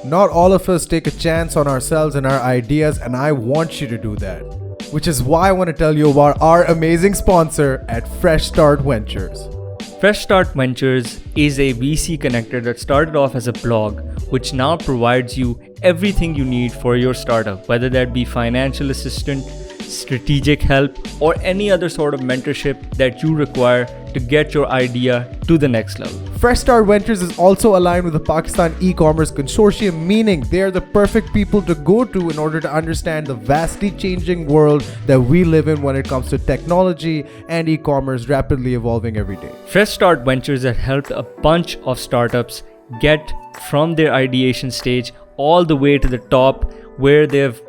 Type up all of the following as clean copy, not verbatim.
Not all of us take a chance on ourselves and our ideas, and I want you to do that. Which is why I want to tell you about our amazing sponsor at Fresh Start Ventures. Fresh Start Ventures is a VC connector that started off as a blog, which now provides you everything you need for your startup, whether that be financial assistance, strategic help, or any other sort of mentorship that you require to get your idea to the next level. Fresh Start Ventures is also aligned with the Pakistan e-commerce consortium, meaning they are the perfect people to go to in order to understand the vastly changing world that we live in when it comes to technology and e-commerce rapidly evolving every day. Fresh Start Ventures has helped a bunch of startups get from their ideation stage all the way to the top, where they've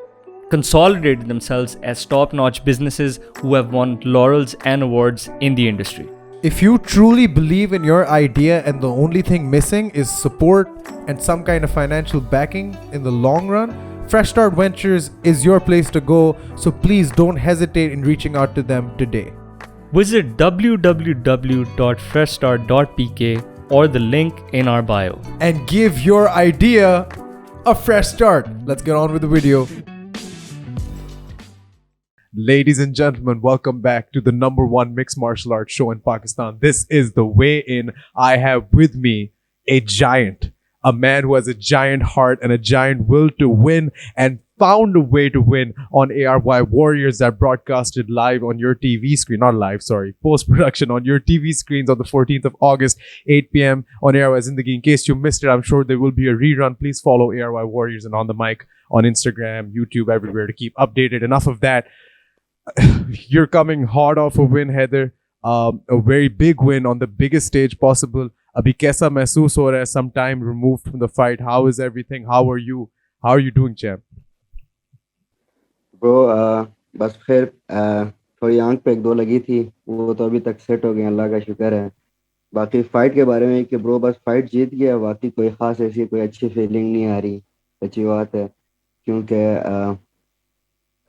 consolidated themselves as top-notch businesses who have won laurels and awards in the industry. If you truly believe in your idea and the only thing missing is support and some kind of financial backing in the long run, Fresh Start Ventures is your place to go, so please don't hesitate in reaching out to them today. Visit www.freshstart.pk or the link in our bio. And give your idea a fresh start. Let's get on with the video. Ladies and gentlemen, welcome back to the #1 mixed martial arts show in Pakistan. This is The Way In. I have with me a giant, a man who has a giant heart and a giant will to win and found a way to win on ARY Warriors that broadcasted live on your TV screen. Not live, sorry. Post-production on your TV screens on the 14th of August, 8 p.m. on ARY Zindagi. In case you missed it, I'm sure there will be a rerun. Please follow ARY Warriors and On The Mic on Instagram, YouTube, everywhere to keep updated. Enough of that. You're coming hard off a win, Heather. A very big win on the biggest stage possible. Abhi kaisa mehsoos ho raha hai, some time removed from the fight? How is everything? How are you? How are you doing, champ? Bro बस फिर थोड़ी आंख पे एक दो लगी थी, वो तो अभी तक सेट हो गए, अल्लाह का शुक्र है। बाकी फाइट के बारे में कि ब्रो बस फाइट जीत गया, बाकी कोई खास ऐसी कोई अच्छी फीलिंग नहीं आ रही, सच्ची बात है। क्योंकि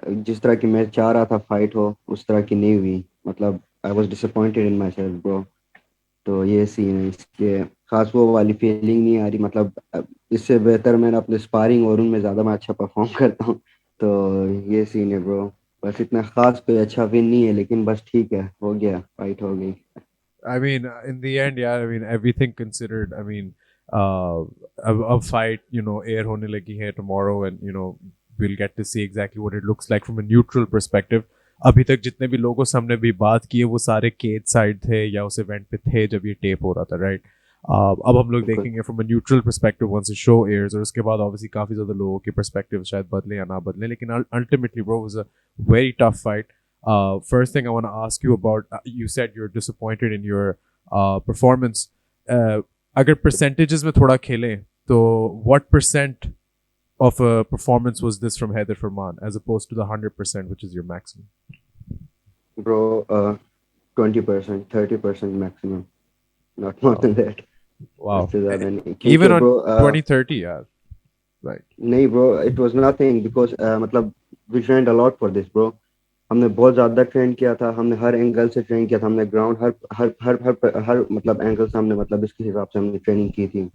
जिस तरह की मैं चाह रहा था फाइट हो उस तरह की नहीं हुई, मतलब I was disappointed in my self bro. तो ये सीन है, इसके खास वो वाली फीलिंग नहीं आ रही, मतलब इससे बेहतर मैंने अपने स्पारिंग और उनमें ज़्यादा मैं अच्छा परफॉर्म करता हूँ। तो ये सीन है ब्रो, बस इतना खास कोई अच्छा विन नहीं है, लेकिन बस ठीक है, हो गया, फाइट हो गई। I mean, in the end, yeah, I mean, everything considered, I mean, a fight, air hone lagi hai tomorrow, and, we'll get to see exactly what it looks like from a neutral perspective. अभी तक जितने भी लोगों से हमने भी बात की है वो सारे केज साइड थे या उस इवेंट पे थे जब ये टेप हो रहा था, राइट? अब हम लोग देखेंगे from a neutral perspective once the show airs, और उसके बाद ऑब्वियसली काफ़ी ज़्यादा लोगों के पर्सपेक्टिव शायद बदले या ना बदले, लेकिन ultimately bro was a very tough fight. First thing I want to ask you about, you said you're disappointed in your performance. अगर percentages में थोड़ा खेलें तो what percent of a performance was this from Heather Farman as opposed to the 100%, which is your maximum? Bro, 20%, 30% maximum, not more than that. Wow. Even on bro, 2030, yeah. Right. नहीं bro, it was nothing because मतलब we trained a lot for this bro. हमने बहुत ज़्यादा train किया था, हमने हर angle से train किया था, हमने ग्राउंड हर हर हर हर हर मतलब एंगल से हमने मतलब इसके हिसाब से हमने ट्रेनिंग की थी।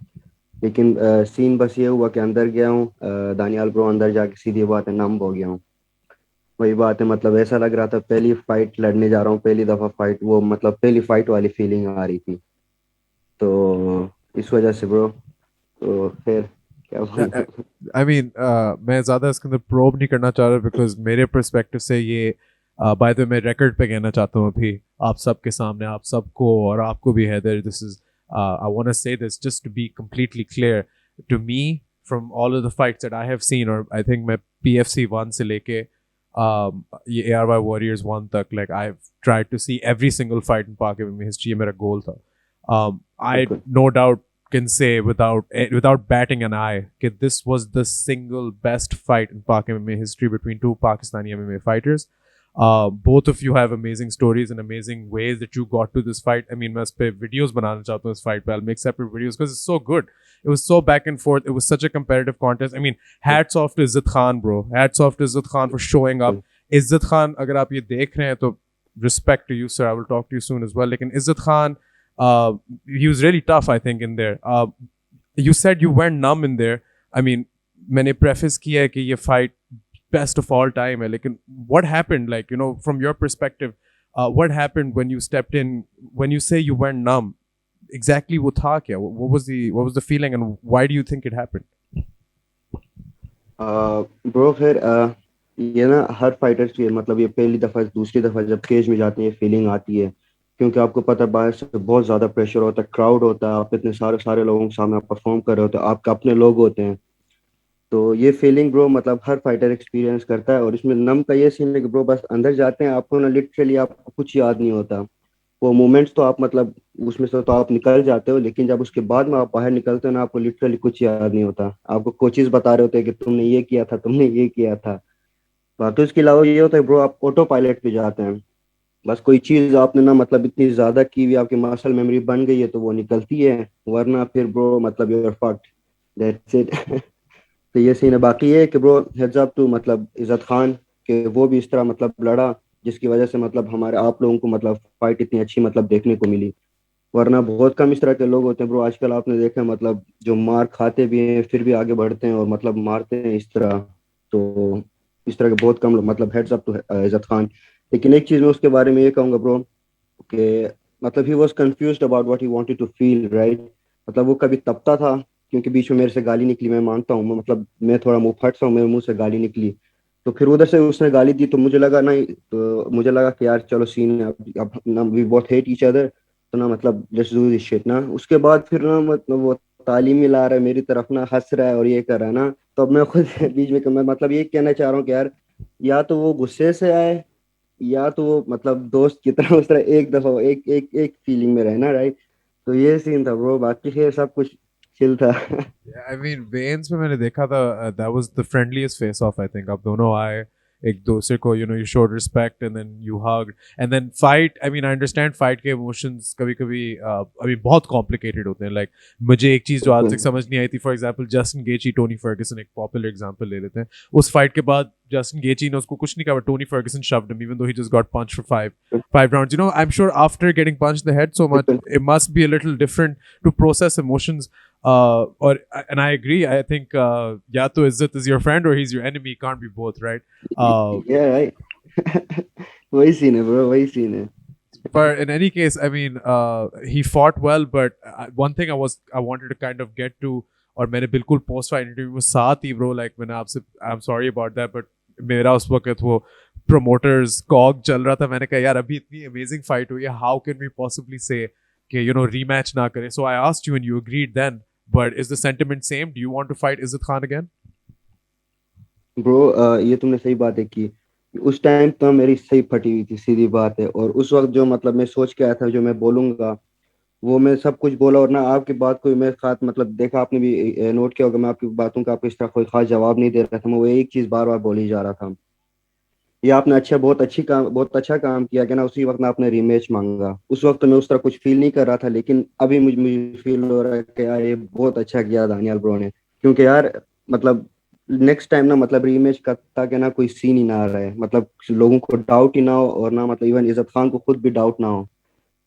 लेकिन सीन बस ये हुआ कि अंदर गया हूँ, दानियाल ब्रो, अंदर जाके सीधी बात है नम हो गया हूँ। वही बात है, मतलब ऐसा लग रहा था पहली फाइट लड़ने जा रहा हूँ, पहली दफ़ा फाइट, वो मतलब पहली फाइट वाली फीलिंग आ रही थी, तो इस वजह से ब्रो। तो फिर क्या I mean, मैं ज़्यादा इसके अंदर प्रोब नहीं करना चाह रहा बिकॉज मेरे पर्सपेक्टिव से ये बाय द वे मैं रिकॉर्ड पे कहना चाहता हूँ अभी आप सबके सामने, आप सबको और आपको भी Haider, this is I want to say this just to be completely clear. To me, from all of the fights that I have seen, or I think मैं PFC 1 से लेके ये ARY Warriors 1 तक, like I've tried to see every single fight in Pak MMA history. ये मेरा goal था. I no doubt can say without batting an eye that this was the single best fight in Pak MMA history between two Pakistani MMA fighters. Both of you have amazing stories and amazing ways that you got to this fight. I mean, मैं इस पे videos बनाना चाहता हूँ इस fight पे. I'll make separate videos because it's so good. It was so back and forth. It was such a competitive contest. I mean, hats off to Izzat Khan, bro. Hats off to Izzat Khan for showing up. Izzat Khan, अगर आप ये देख रहे हैं तो respect to you, sir. I will talk to you soon as well. लेकिन Izzat Khan, he was really tough, I think, in there. You said you went numb in there. I mean, मैंने preface किया है कि ये fight best of all time है, लेकिन what happened, like, you know, from your perspective, what happened when you stepped in, when you say you went numb, exactly वो था क्या? What was the feeling and why do you think it happened? Bro फिर ये ना हर fighters की मतलब ये पहली दफ़ा दूसरी दफ़ा जब केज में जाते हैं ये फीलिंग आती है, क्योंकि आपको पता है बाहर से बहुत ज़्यादा प्रेशर होता है, क्राउड होता है, आप इतने सारे सारे लोगों के सामने आप परफॉर्म कर रहे होते हो, आपके अपने लोग होते हैं। तो ये फीलिंग ब्रो मतलब हर फाइटर एक्सपीरियंस करता है। और इसमें नम का ये सीन है कि ब्रो बस अंदर जाते हैं, आपको ना लिटरली आपको कुछ याद नहीं होता। वो मोमेंट्स तो आप मतलब उसमें से तो आप निकल जाते हो, लेकिन जब उसके बाद में आप बाहर निकलते हो ना, आपको लिटरली कुछ याद नहीं होता। आपको कोचेस बता रहे होते हैं कि तुमने ये किया था, तुमने ये किया था। बाकी उसके अलावा ये होता है ब्रो, आप ऑटो पायलट पे जाते हैं। बस कोई चीज आपने ना मतलब इतनी ज्यादा की हुई, आपकी मसल मेमोरी बन गई है तो वो निकलती है, वरना फिर ब्रो मतलब you are fucked, that's it. तो ये सीन है। बाकी ये है कि ब्रो हेड्स अप टू मतलब इज्जत खान, के वो भी इस तरह मतलब लड़ा जिसकी वजह से मतलब हमारे आप लोगों को मतलब फाइट इतनी अच्छी मतलब देखने को मिली। वरना बहुत कम इस तरह के लोग होते हैं ब्रो आजकल, आपने देखा है मतलब जो मार खाते भी हैं फिर भी आगे बढ़ते हैं और मतलब मारते हैं इस तरह। तो इस तरह के बहुत कम लोग, मतलब हेड्स अप टू इज्जत खान। लेकिन एक चीज मैं उसके बारे में ये कहूंगा ब्रो कि मतलब he was confused about what he wanted to feel, right. मतलब वो कभी तपता था, क्योंकि बीच में मेरे से गाली निकली, मैं मानता हूँ, मतलब मैं थोड़ा मुंह फट सा हूँ, मेरे मुंह से गाली निकली। तो फिर उधर से उसने गाली दी तो मुझे लगा नहीं, तो मुझे लगा कि यार चलो सीन है, अब ना we both hate each other, तो ना मतलब लेट्स डू दिस शिट ना। उसके बाद फिर ना मतलब वो तालीम ही ला रहा है मेरी तरफ ना, हंस रहा है और ये कर रहा है ना। तो अब मैं खुद बीच में मैं मतलब ये कहना चाह रहा हूँ कि यार या तो वो गुस्से से आए, या तो वो मतलब दोस्त की तरह उस तरह एक दफा एक एक एक फीलिंग में रहना, राइट। तो ये सीन था ब्रो, बाकी फिर सब कुछ चिल था। Yeah, I mean, Veins में मैंने देखा था, that was the friendliest face off, I think. आप दोनों आए एक दूसरे को, you know, you showed respect and then you hugged and then fight. I mean, I understand fight के emotions कभी कभी I mean बहुत complicated होते हैं. Like मुझे एक चीज जो आज तक समझ नहीं आई थी, for example, Justin Gaethje, Tony Ferguson, एक popular example ले लेते हैं. उस fight के बाद Justin Gaethje ने उसको कुछ नहीं कहा, but Tony Ferguson shoved him even though he just got punched for five rounds. You know, I'm sure after getting punched in the head so much, it must be a little different to process emotions. Or and I agree. I think या तो Izzat is your friend or he's your enemy. Can't be both, right? Yeah, right. वही scene है bro, वही scene है। But in any case, I mean, he fought well. But one thing I wanted to kind of get to, और मैंने बिल्कुल post fight interview में साथ ही bro, like मैंने आपसे, I'm sorry about that, but मेरा उस वक्त वो promoters cog चल रहा था, मैंने कहा यार अभी इतनी amazing fight हुई है, how can we possibly say कि you know rematch ना करें? So I asked you and you agreed then. But is the sentiment same? Do you want to fight Izzat Khan again? Bro ये तुमने सही बात है कि उस टाइम तो मेरी सही फटी हुई थी, सीधी बात है। और उस वक्त जो मतलब मैं सोच के आया था जो मैं बोलूंगा, वो मैं सब कुछ बोला। और ना आपकी बात को मैं खास मतलब देखा, आपने भी नोट किया होगा, मैं आपकी बातों का आपको इस तरह कोई खास जवाब नहीं दे रहा था, मैं वो एक चीज बार बार बोली जा रहा था। ये आपने अच्छा बहुत अच्छा काम किया कि ना उसी वक्त ना आपने रीमैच मांगा। उस वक्त तो मैं उस तरह कुछ फील नहीं कर रहा था, लेकिन अभी मुझे फील हो रहा है कि यार ये बहुत अच्छा किया दानियाल ब्रो ने। क्योंकि यार मतलब नेक्स्ट टाइम ना मतलब रीमैच का ताकि ना कोई सीन ही ना रहे, मतलब लोगों को डाउट ही ना हो, और ना मतलब इवन इज्जत खान को खुद भी डाउट ना हो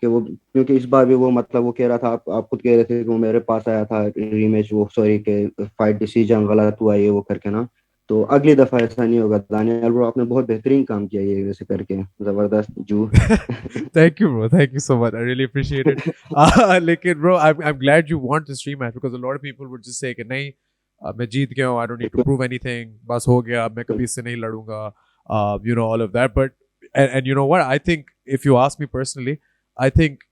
कि वो, क्योंकि इस बार भी वो मतलब वो कह रहा था, आप खुद कह रहे थे कि वो मेरे पास आया था रीमैच, वो सॉरी के फाइट डिसीजन गलत हुआ ये वो करके ना। तो अगली दफा ऐसा नहीं होगा दानियाल ब्रो, आपने बहुत बेहतरीन काम किया ये वैसे करके, जबरदस्त जू। Thank you, bro. Thank you so much. I really appreciate it. लेकिन bro, I'm glad you want this rematch because a lot of people would just say कि नहीं, मैं जीत गया हूँ, I don't need to prove anything, बस हो गया, मैं कभी इससे नहीं लड़ूंगा, you know, all of that. But and you know what? I think if you ask me personally, I think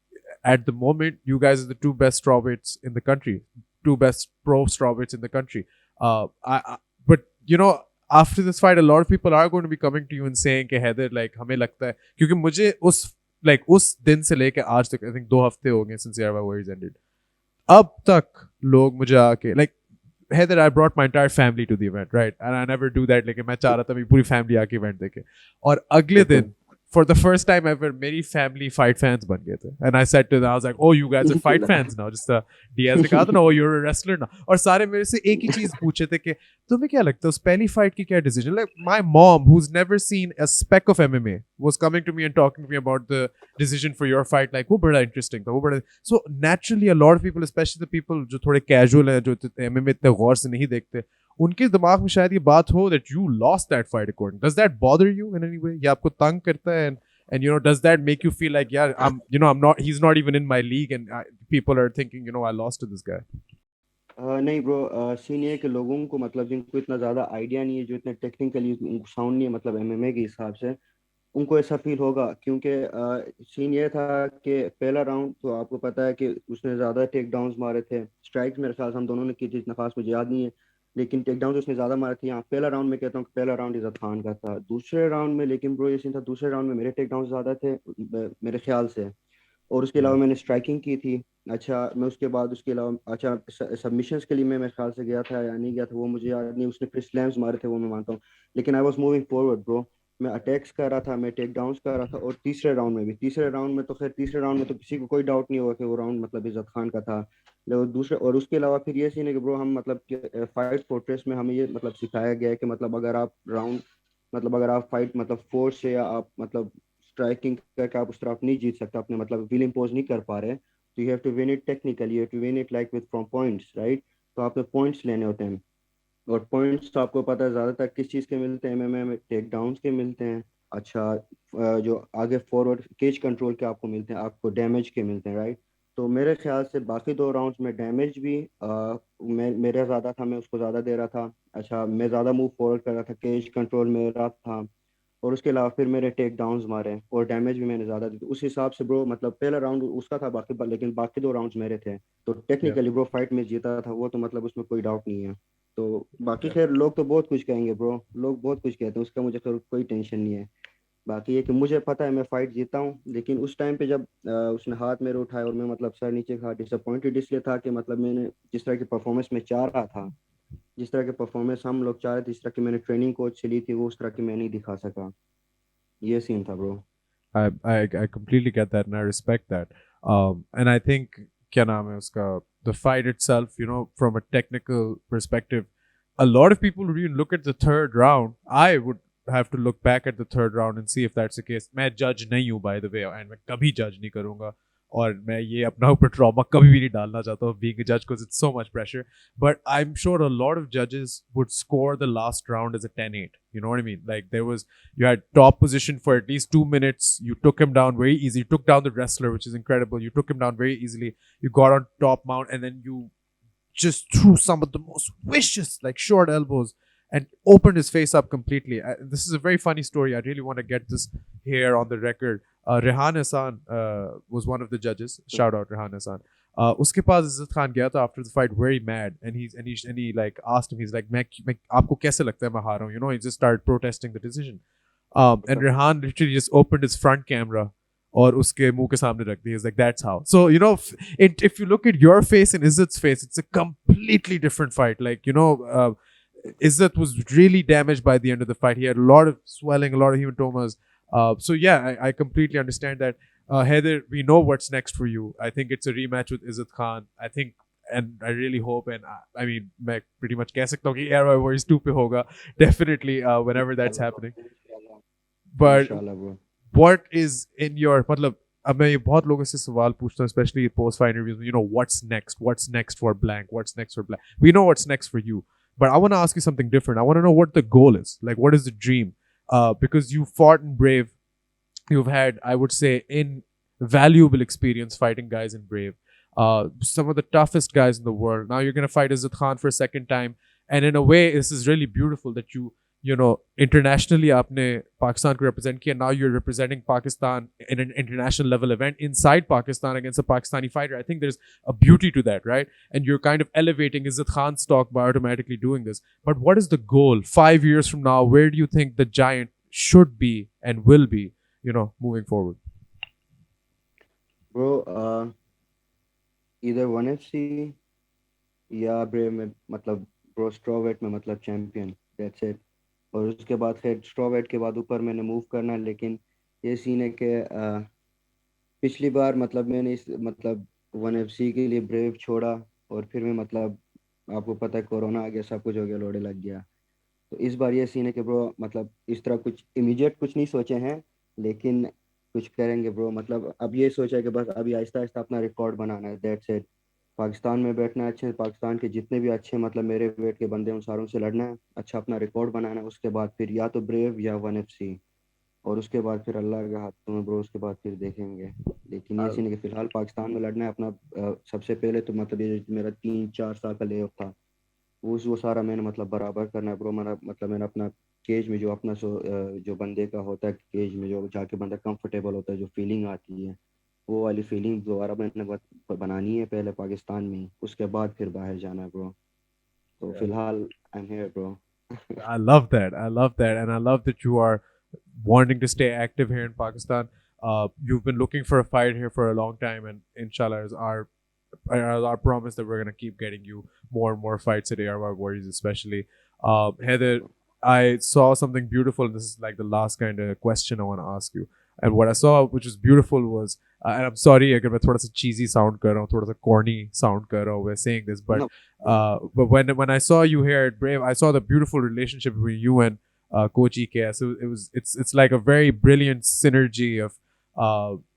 at the moment you guys are the two best strawweights in the country, two best pro strawweights in the country. But you know, after this fight, a lot of people are going to be coming to you and saying कि Haider, like हमें लगता है, क्योंकि मुझे उस like उस दिन से लेके आज तक, I think 2 हफ्ते हो गए since Yarwa Warriors ended, अब तक लोग मुझे आके like Heather, I brought my entire family to the event, right? And I never do that. लेकिन मैं चाह रहा था मेरी पूरी family आके event देखे, और अगले दिन for the first time ever, मेरी family fight fans बन गए थे. And I said to them, I was like, oh, you guys are fight fans now. Just Diaz ने कहा था ना, oh, you're a wrestler now. और सारे मेरे से एक ही चीज पूछे थे कि तुम्हें क्या लगता है उस पहली fight की क्या decision? Like my mom, who's never seen a speck of MMA, was coming to me and talking to me about the decision for your fight. Like वो बड़ा interesting था, वो बड़ा. So naturally, a lot of people, especially the people जो थोड़े casual हैं, जो MMA इतने गौर से नहीं देखते, उनके दिमाग में शायद ये बात हो that you lost that fight according. Does that bother you in any way? या आपको तंग करता है? And you know, does that make you feel like, yeah, I'm not, he's not even in my league, and people are thinking, you know, I lost to this guy. नहीं bro, scene ये है कि लोगों को मतलब जिनको इतना ज़्यादा आइडिया नहीं है, जो इतने टेक्निकली साउंड नहीं है मतलब एमएमए के हिसाब से, उनको ऐसा फील होगा क्योंकि सीन ये था कि पहला राउंड तो आपको पता है कि उसने ज़्यादा टेक डाउन्स मारे थे. स्ट्राइक्स मेरे ख्याल से हम दोनों ने की थी, इतना खास मुझे याद नहीं है, लेकिन टेक डाउन उसने ज़्यादा मारे थे. यहाँ पहला राउंड में कहता हूँ कि पहला राउंड इज़्ज़त खान का था. दूसरे राउंड में लेकिन ब्रो ये सीन था, दूसरे राउंड में मेरे टेक डाउन ज़्यादा थे मेरे ख्याल से, और उसके अलावा मैंने स्ट्राइकिंग की थी. अच्छा, मैं उसके बाद उसके अलावा अच्छा सबमिशंस के लिए मैं मेरे ख्याल से गया था या नहीं गया था वो मुझे याद नहीं. उसने फिर स्लैम्स मारे थे वो मैं मानता हूँ, लेकिन I was moving forward bro. मैं अटैक्स कर रहा था, मैं टेक डाउन्स कर रहा था. और तीसरे राउंड में भी, तीसरे राउंड में तो खैर तीसरे राउंड में तो किसी को कोई डाउट नहीं होगा कि वो राउंड मतलब इज़्ज़त खान का था. लेकिन दूसरे और उसके अलावा फिर ये सीन है कि ब्रो हम मतलब फाइट फोर्ट्रेस में हमें ये मतलब सिखाया गया है कि मतलब अगर आप राउंड मतलब अगर आप फाइट मतलब फोर्स से या आप मतलब स्ट्राइकिंग करके आप उस तरह आप नहीं जीत सकते, अपने मतलब विल इम्पोज नहीं कर पा रहे, तो you have to win it technically, you have to win it like with from points, right. तो आपने पॉइंट्स लेने होते हैं, और पॉइंट्स तो आपको पता है ज़्यादातर किस चीज़ के मिलते हैं एमएमए में, टेक डाउन्स के मिलते हैं. अच्छा, जो आगे फॉरवर्ड केज कंट्रोल के आपको मिलते हैं, आपको डैमेज के मिलते हैं, राइट. तो मेरे ख्याल से बाकी दो राउंड्स में डैमेज भी मेरा ज़्यादा था, मैं उसको ज़्यादा दे रहा था. अच्छा, मैं ज़्यादा मूव फॉरवर्ड कर रहा था, केज कंट्रोल मेरा था, और उसके अलावा फिर मेरे टेक डाउन्स मारे और डैमेज भी मैंने ज़्यादा दी. तो उस हिसाब से ब्रो मतलब पहला राउंड उसका था, बाकी लेकिन बाकी दो राउंड्स मेरे थे. तो Yeah. टेक्निकली ब्रो फाइट में जीता था वो, तो मतलब उसमें कोई डाउट नहीं है. तो बाकी खैर लोग तो बहुत कुछ कहेंगे ब्रो, लोग बहुत कुछ कहते हैं, उसका मुझे खैर कोई टेंशन नहीं है. बाकी ये कि मुझे पता है मैं फाइट जीता हूँ, लेकिन उस टाइम पे जब उसने हाथ मेरे उठाए और मैं मतलब सर नीचे खा, डिसअपॉइंटेड इसलिए था कि मतलब मैंने जिस तरह की परफॉर्मेंस में चाह रहा था, जिस तरह की परफॉर्मेंस हम लोग चाह रहे थे, जिस तरह की मैंने ट्रेनिंग कोच से ली थी, वो उस तरह की मैं नहीं दिखा सका. ये सीन था bro. I completely get that and I respect that. And I think क्या नाम है उसका, the fight itself, you know, from a technical perspective, a lot of people would even look at the third round. I would have to look back at the third round and see if that's the case. मैं judge नहीं हूँ by the way, and मैं कभी judge नहीं करूँगा, और मैं ये अपना ऊपर ट्रॉमा कभी भी नहीं डालना चाहता हूँ being a judge because it's so much pressure. But I'm sure a lot of judges would score the last round as a 10-8. You know what I mean? Like you had top position for at least 2 minutes. You took him down very easy. You took down the wrestler, which is incredible. You took him down very easily. You got on top mount, and then you just threw some of the most vicious, like short elbows, and opened his face up completely. This is a very funny story. I really want to get this here on the record. Rehan Hassan was one of the judges. Shout out Rehan Hassan. उसके पास इज्जत खान गया था after the fight very mad, and he like asked him, he's like, मैं आपको कैसे लगता है मैं हारा हूँ, you know, he just started protesting the decision. And Rehan literally just opened his front camera और उसके मुंह के सामने रख दी. He's like, that's how. So, you know, if you look at your face and Izzat's face, it's a completely different fight. Like, you know, Izzat was really damaged by the end of the fight. He had a lot of swelling, a lot of hematomas. So yeah, I completely understand that. Heather, we know what's next for you. I think it's a rematch with Izzat Khan. I think, and I really hope, and I mean, मैं pretty much कह सकता हूँ कि Air Warriors 2 पे होगा. Definitely, whenever that's happening. But इंशाल्लाह bro. what is in your, मतलब अब मैं ये बहुत लोगों से सवाल पूछता हूँ, especially post fight interviews, you know, what's next for blank, what's next for blank. We know what's next for you, but I want to ask you something different. I want to know what the goal is, like what is the dream, because you fought in Brave, you've had, I would say, invaluable experience fighting guys in Brave, some of the toughest guys in the world. Now you're going to fight Izzat Khan for a second time, and in a way this is really beautiful that you know, internationally आपने Pakistan को represent किया. Now you're representing Pakistan in an international level event inside Pakistan against a Pakistani fighter. I think there's a beauty to that, right? And you're kind of elevating Izzat Khan's stock by automatically doing this. But what is the goal 5 years from now? Where do you think the giant should be and will be, you know, moving forward? Bro, either 1FC या Brave में मतलब bro strawweight में मतलब champion, that's it. और उसके बाद फिर straw wait के बाद ऊपर मैंने मूव करना है, लेकिन ये सीन है कि पिछली बार मतलब मैंने इस मतलब 1FC के लिए ब्रेव छोड़ा, और फिर मैं मतलब आपको पता है कोरोना आ गया, सब कुछ हो गया, लोड़े लग गया। तो इस बार ये सीन है कि ब्रो मतलब इस तरह कुछ इमीडिएट कुछ नहीं सोचे हैं, लेकिन कुछ करेंगे ब्रो। मतलब अब ये सोचा है कि बस अभी आहिस्ता आहिस्ता अपना रिकॉर्ड बनाना है, दैट्स इट। पाकिस्तान में बैठना है, अच्छे पाकिस्तान के जितने भी अच्छे मतलब मेरे वेट के बंदे हैं उन सारों से लड़ना है, अच्छा अपना रिकॉर्ड बनाना है, उसके बाद फिर या तो ब्रेव या 1FC, और उसके बाद फिर अल्लाह के हाथों में ब्रो, उसके बाद फिर देखेंगे। लेकिन ये Uh, सीन है कि फिलहाल पाकिस्तान में लड़ना है अपना। सबसे पहले तो मतलब ये जो मेरा 3-4 साल का ले था, वो सारा मैंने मतलब बराबर करना है ब्रो। मेरा मतलब मैंने अपना केज में जो अपना जो बंदे का होता है, केज में जो जाके बंदा कंफर्टेबल होता है, जो फीलिंग आती है, वो वाली फीलिंग दोबारा मैंने बनानी है पहले पाकिस्तान में ही, उसके बाद फिर बाहर जाना है ब्रो। तो yeah. फिलहाल I am here bro. I love that. I love that. And I love that you are wanting to stay active here in Pakistan. You've been looking for a fight here for a long time, and inshallah is our promise that we're gonna keep getting you more and more fights at ARY Warriors, especially. Heather, I saw something beautiful. This is like the last kind of question I want to ask you. And what I saw, which was beautiful, was and I'm sorry अगर मैं थोड़ा सा cheesy sound कर रहा हूँ, थोड़ा सा corny sound कर रहा हूँ, we're saying this, but no bro. but when I saw you here at Brave, I saw the beautiful relationship between you and Coach EKS. It's like a very brilliant synergy of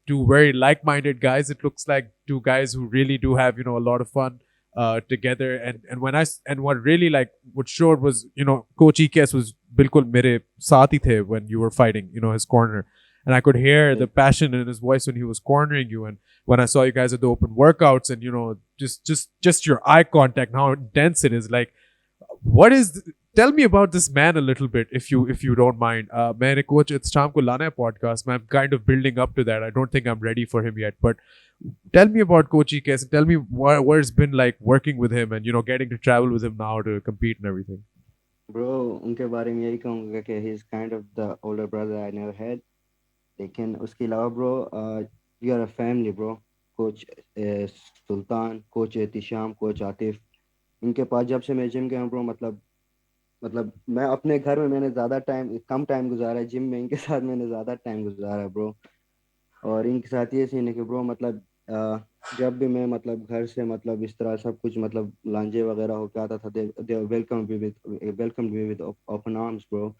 two very like-minded guys. It looks like two guys who really do have a lot of fun together. And what really like what showed was Coach EKS was bilkul mere saath hi the when you were fighting, his corner. And I could hear the passion in his voice when he was cornering you. And when I saw you guys at the open workouts, and just your eye contact and how intense it is. Like, what is? Tell me about this man a little bit, if you don't mind. मैंने coach it's शाम को लाना है podcast. I'm kind of building up to that. I don't think I'm ready for him yet, but tell me about Coach EKS. Tell me what it's been like working with him and getting to travel with him now to compete and everything. Bro उनके बारे में यही कहूँगा कि he is kind of the older brother I never had. लेकिन उसके अलावा bro we are a family bro. Coach Sultan, coach Ehtisham, coach Atif, इनके पास जब से मैं जिम गया हूँ ब्रो, मतलब मैं अपने घर में मैंने ज़्यादा टाइम कम टाइम गुजारा है, जिम में इनके साथ मैंने ज़्यादा टाइम गुजारा है ब्रो। और इनके साथ ये सीन है कि ब्रो मतलब जब भी मैं मतलब घर से मतलब इस तरह सब कुछ मतलब लांजे वगैरह होकर आता था, they welcome me with open arms bro.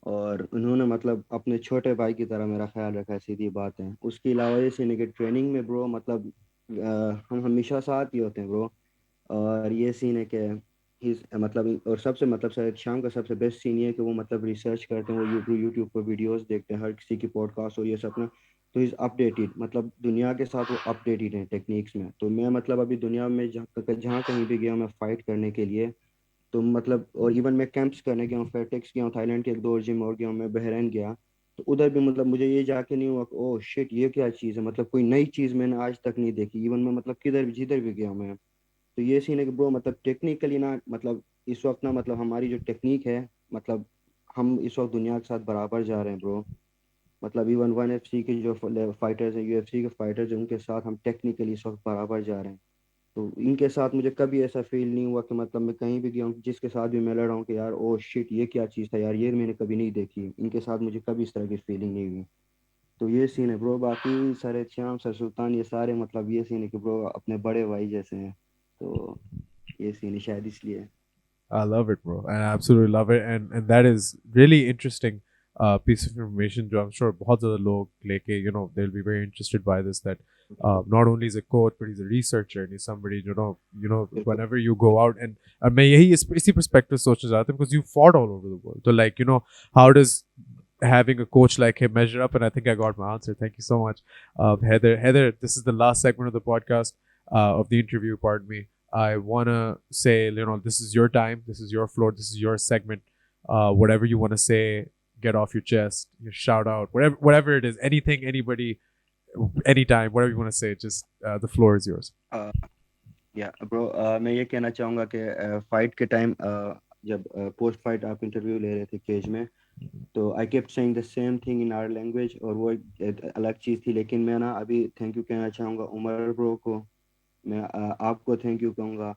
और उन्होंने मतलब अपने छोटे भाई की तरह मेरा ख्याल रखा है, सीधी बात है। उसके अलावा ये सीन है कि ट्रेनिंग में ब्रो मतलब हम हमेशा साथ ही होते हैं ब्रो। और ये सीन है कि मतलब और सबसे मतलब शायद शाम का सबसे बेस्ट सीन ये है कि वो मतलब रिसर्च करते हैं, वो यूट्यूब पर वीडियोस देखते हैं, हर किसी की पॉडकास्ट और ये सब ना। तो इज़ अपडेटेड, मतलब दुनिया के साथ वो अपडेटेड है टेक्निक्स में। तो मैं मतलब अभी दुनिया में जहाँ जहाँ कहीं भी गया हूँ मैं फाइट करने के लिए, तो मतलब और इवन मैं कैंप्स करने गया हूँ, फेटेक्स गया हूँ, थाईलैंड के 2 जिम और गया हूँ, मैं बहरीन गया। तो उधर भी मतलब मुझे ये जाके नहीं हुआ कि ओह शिट ये क्या चीज़ है, मतलब कोई नई चीज़ मैंने आज तक नहीं देखी, इवन मैं मतलब किधर भी जिधर भी गया हूँ मैं। तो ये सीन है कि ब्रो मतलब टेक्निकली ना मतलब इस वक्त ना मतलब हमारी जो टेक्निक है, मतलब हम इस वक्त दुनिया के साथ बराबर जा रहे हैं ब्रो। मतलब इवन 1FC के जो फाइटर्स हैं, UFC के फाइटर्स हैं, उनके साथ हम टेक्निकली इस वक्त बराबर जा रहे हैं। तो इनके साथ मुझे कभी ऐसा फील नहीं हुआ कि मतलब मैं कहीं भी गया हूँ जिसके साथ भी मैं लड़ा हूँ कि यार ओ शिट ये क्या चीज़ था यार, ये मैंने कभी नहीं देखी। इनके साथ मुझे कभी इस तरह की फीलिंग नहीं हुई। तो ये सीन है ब्रो। बाकी सर श्याम, सर सुल्तान, ये सारे मतलब ये सीन है कि ब्रो अपने बड़े भाई जैसे हैं। तो ये सीन है शायद इसलिए। I love it, bro. I absolutely love it, and that is really interesting piece of information. जो I'm sure बहुत ज़्यादा लोग लेके they'll be very interested by this. That not only is a coach but he's a researcher and he's somebody बिल्कुल। whenever you go out and मैं यही इसी perspective सोचना चाहता हूँ because you fought all over the world. So like how does having a coach like him measure up? And I think I got my answer. Thank you so much, Heather. This is the last segment of the podcast of the interview. Pardon me. I want to say, this is your time, this is your floor, this is your segment. Whatever you want to say, get off your chest, your shout out, whatever it is, anything, anybody, anytime, whatever you want to say, just the floor is yours. या bro मैं ये कहना चाहूँगा कि fight के time जब post fight आप interview ले रहे थे केज में, तो I kept saying the same thing in our language, और वो एक अलग चीज़ थी। लेकिन मैं ना अभी थैंक यू कहना चाहूँगा उमर ब्रो को, मैं आपको थैंक यू कहूँगा,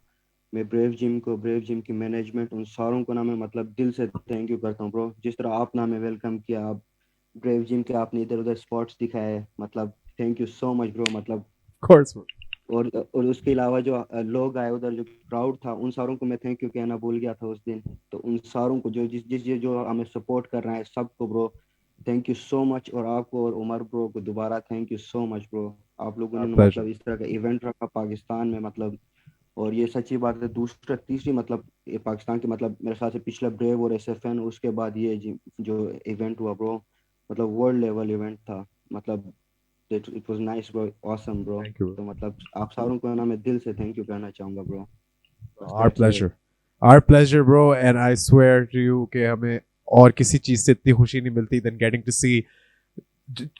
मैं ब्रेव जिम को, ब्रेव जिम की मैनेजमेंट, उन सारों को ना मैं मतलब दिल से थैंक यू करता हूँ ब्रो। जिस तरह आपने हमें वेलकम किया, ब्रेव जिम के आपने इधर उधर स्पॉट्स दिखाए, मतलब thank you so much bro. मतलब Of course, bro. और उसके अलावा जो लोग आए उधर, जो क्राउड था, उन सारों को मैं थैंक यू कहना भूल गया था उस दिन। तो उन सारों को जो जिस जिस जो हमें सपोर्ट कर रहे हैं सबको bro thank you so much. और आपको और उमर ब्रो को दोबारा thank you so much bro. आप लोगों Our ने pleasure. मतलब इस तरह का इवेंट रखा पाकिस्तान में, मतलब और ये सच्ची बात है। दूसरा तीसरी मतलब ये पाकिस्तान के मतलब मेरे ख्याल से पिछला ब्रेव और एसएफएन, उसके बाद ये जो इवेंट हुआ ब्रो, मतलब वर्ल्ड लेवल इवेंट था। मतलब it was nice bro, awesome bro. Thank you, तो मतलब आप सारों को ना मैं दिल से थैंक यू कहना चाहूंगा ब्रो। bro. बस Our that's it. pleasure. Our pleasure, bro. And I swear to you कि हमें और किसी चीज से इतनी खुशी नहीं मिलती than getting to see,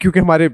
क्योंकि हमारे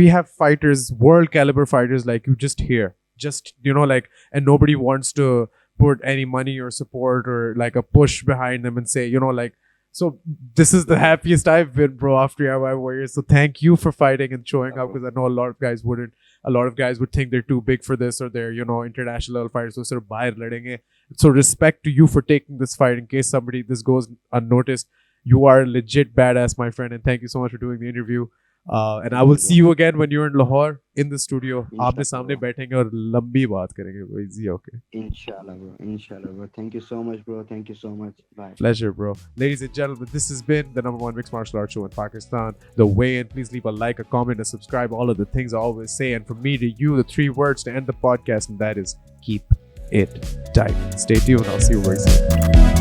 we have fighters, world caliber fighters like you just here, just like, and nobody wants to put any money or support or like a push behind them and say, like, so this is the happiest I've been, bro, after DIY Warriors. So thank you for fighting and showing up, because I know a lot of guys wouldn't. A lot of guys would think they're too big for this, or they're international level fighters, so sort of bahar ladenge. So respect to you for taking this fight. In case somebody this goes unnoticed, you are a legit badass, my friend, and thank you so much for doing the interview. And I thank will you see bro. you again when you're in Lahore in the studio. आपने इंशाल्लाह सामने bro, बैठेंगे और लंबी बात करेंगे, easy, okay? इंशाल्लाह bro. Thank you so much bro, thank you so much, bye. Pleasure, bro. Ladies and gentlemen, this has been the #1 mixed martial arts show in Pakistan, The Weigh-In. Please leave a like, a comment, and subscribe. All of the things I always say. And from me to you, the 3 words to end the podcast, and that is keep it tight. Stay tuned. I'll see you very soon.